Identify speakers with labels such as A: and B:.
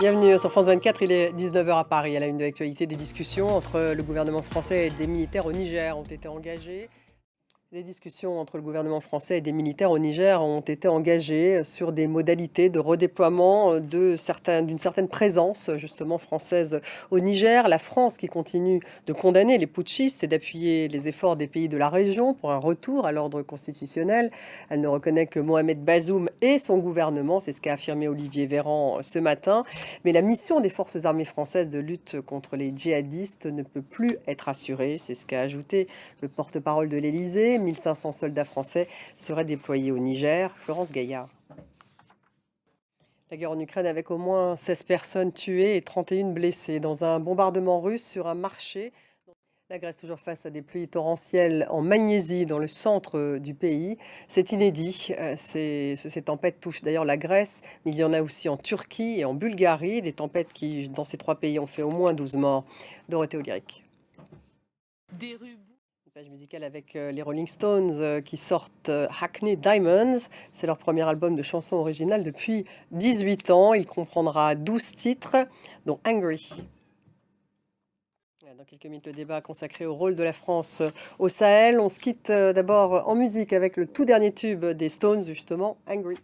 A: Bienvenue sur France 24, il est 19h à Paris. À la une de l'actualité, des discussions entre le gouvernement français et des militaires au Niger ont été engagées. Des discussions entre le gouvernement français et des militaires au Niger ont été engagées sur des modalités de redéploiement d'une certaine présence justement française au Niger. La France qui continue de condamner les putschistes et d'appuyer les efforts des pays de la région pour un retour à l'ordre constitutionnel. Elle ne reconnaît que Mohamed Bazoum et son gouvernement, c'est ce qu'a affirmé Olivier Véran ce matin. Mais la mission des forces armées françaises de lutte contre les djihadistes ne peut plus être assurée, c'est ce qu'a ajouté le porte-parole de l'Élysée. 1500 soldats français seraient déployés au Niger. Florence Gaillard. La guerre en Ukraine avec au moins 16 personnes tuées et 31 blessées dans un bombardement russe sur un marché. La Grèce toujours face à des pluies torrentielles en Magnésie, dans le centre du pays. C'est inédit. Ces tempêtes touchent d'ailleurs la Grèce, mais il y en a aussi en Turquie et en Bulgarie. Des tempêtes qui, dans ces trois pays, ont fait au moins 12 morts. Dorothée Olyric. Une page musicale avec les Rolling Stones qui sortent Hackney Diamonds. C'est leur premier album de chansons originales depuis 18 ans. Il comprendra 12 titres, dont Angry. Dans quelques minutes, le débat consacré au rôle de la France au Sahel. On se quitte d'abord en musique avec le tout dernier tube des Stones, justement, Angry.